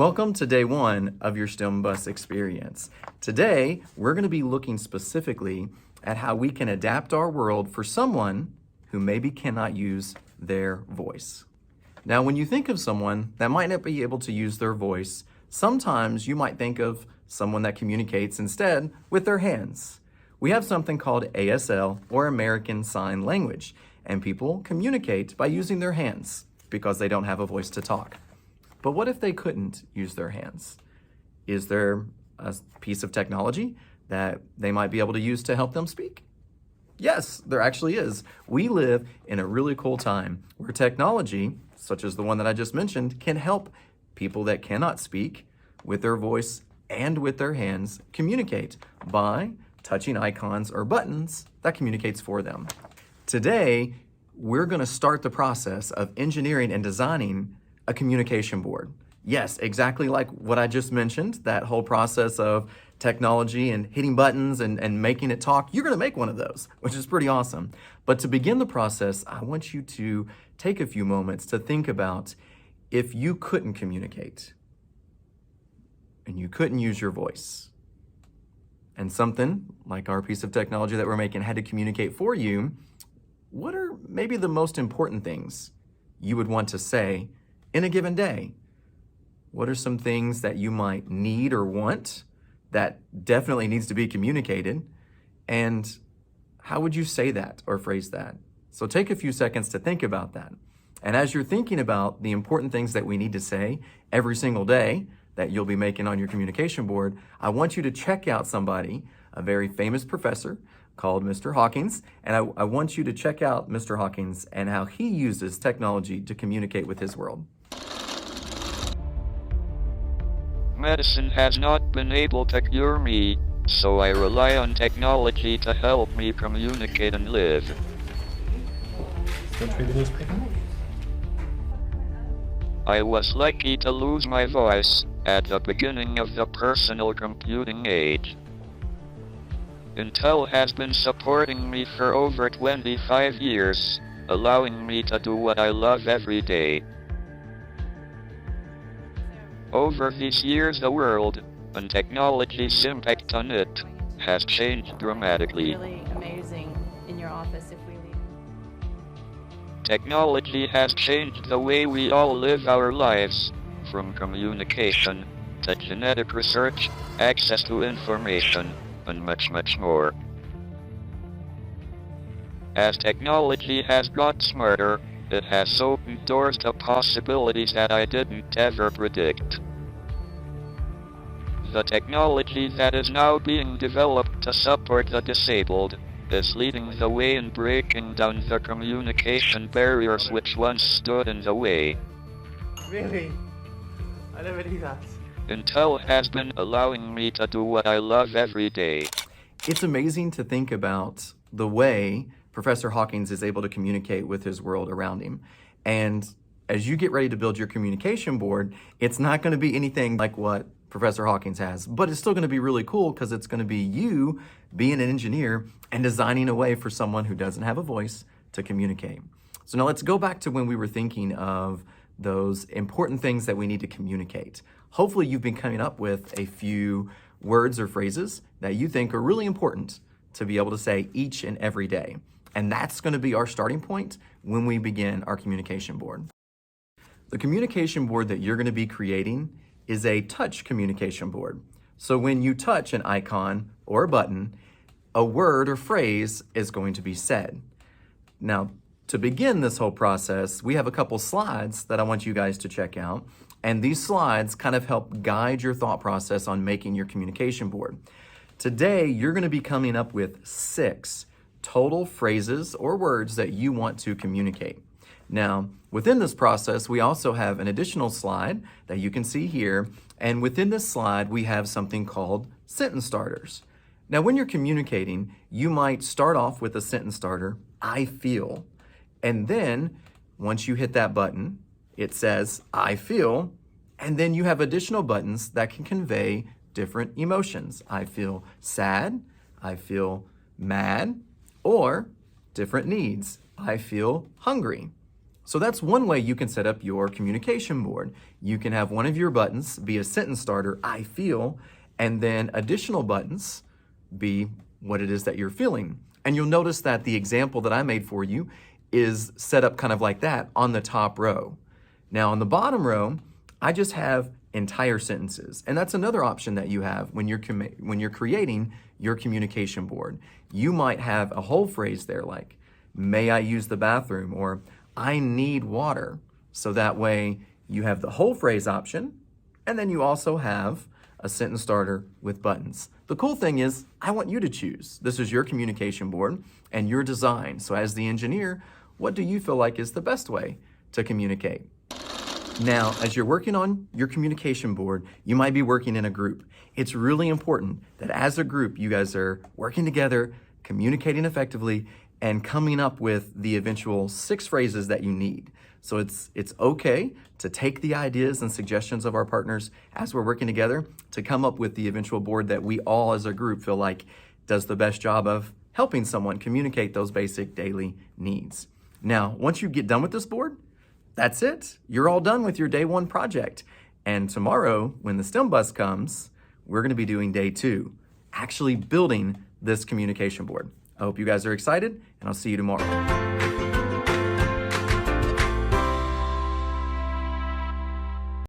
Welcome to day one of your STEM Bus experience. Today, we're going to be looking specifically at how we can adapt our world for someone who maybe cannot use their voice. Now, when you think of someone that might not be able to use their voice, sometimes you might think of someone that communicates instead with their hands. We have something called ASL, or American Sign Language, and people communicate by using their hands because they don't have a voice to talk. But what if they couldn't use their hands? Is there a piece of technology that they might be able to use to help them speak? Yes, there actually is. We live in a really cool time where technology, such as the one that I just mentioned, can help people that cannot speak with their voice and with their hands communicate by touching icons or buttons that communicates for them. Today, we're going to start the process of engineering and designing a communication board. Yes, exactly like what I just mentioned, that whole process of technology and hitting buttons and making it talk. You're going to make one of those, which is pretty awesome. But to begin the process, I want you to take a few moments to think about if you couldn't communicate and you couldn't use your voice, and something like our piece of technology that we're making had to communicate for you, what are maybe the most important things you would want to say in a given day? What are some things that you might need or want that definitely needs to be communicated? And how would you say that or phrase that? So take a few seconds to think about that. And as you're thinking about the important things that we need to say every single day that you'll be making on your communication board, I want you to check out somebody, a very famous professor called Mr. Hawkins, and I want you to check out Mr. Hawkins and how he uses technology to communicate with his world. Medicine has not been able to cure me, so I rely on technology to help me communicate and live. Don't read the newspaper. I was lucky to lose my voice at the beginning of the personal computing age. Intel has been supporting me for over 25 years, allowing me to do what I love every day. Over these years, the world, and technology's impact on it, has changed dramatically. Really amazing in your office if we leave. Technology has changed the way we all live our lives, from communication to genetic research, access to information, and much, much more. As technology has got smarter, it has opened doors to possibilities that I didn't ever predict. The technology that is now being developed to support the disabled is leading the way in breaking down the communication barriers which once stood in the way. Really? I never knew that. Intel has been allowing me to do what I love every day. It's amazing to think about the way Professor Hawkins is able to communicate with his world around him. And as you get ready to build your communication board, it's not going to be anything like what Professor Hawkins has, but it's still going to be really cool because it's going to be you being an engineer and designing a way for someone who doesn't have a voice to communicate. So now let's go back to when we were thinking of those important things that we need to communicate. Hopefully you've been coming up with a few words or phrases that you think are really important to be able to say each and every day. And that's going to be our starting point when we begin our communication board. The communication board that you're going to be creating is a touch communication board. So when you touch an icon or a button, a word or phrase is going to be said. Now, to begin this whole process, we have a couple slides that I want you guys to check out. And these slides kind of help guide your thought process on making your communication board. Today, you're going to be coming up with 6 total phrases or words that you want to communicate. Now, within this process, we also have an additional slide that you can see here. And within this slide, we have something called sentence starters. Now, when you're communicating, you might start off with a sentence starter, I feel. And then once you hit that button, it says, I feel. And then you have additional buttons that can convey different emotions. I feel sad, I feel mad, or different needs. I feel hungry. So that's one way you can set up your communication board. You can have one of your buttons be a sentence starter, I feel, and then additional buttons be what it is that you're feeling. And you'll notice that the example that I made for you is set up kind of like that on the top row. Now on the bottom row, I just have entire sentences. And that's another option that you have when you're creating your communication board. You might have a whole phrase there like, may I use the bathroom, or I need water. So that way you have the whole phrase option, and then you also have a sentence starter with buttons. The cool thing is, I want you to choose. This is your communication board and your design. So as the engineer, what do you feel like is the best way to communicate? Now, as you're working on your communication board, you might be working in a group. It's really important that as a group, you guys are working together, communicating effectively, and coming up with the eventual 6 phrases that you need. So it's okay to take the ideas and suggestions of our partners as we're working together to come up with the eventual board that we all as a group feel like does the best job of helping someone communicate those basic daily needs. Now, once you get done with this board, that's it. You're all done with your day 1 project. And tomorrow, when the STEM bus comes, we're gonna be doing day 2, actually building this communication board. I hope you guys are excited, and I'll see you tomorrow.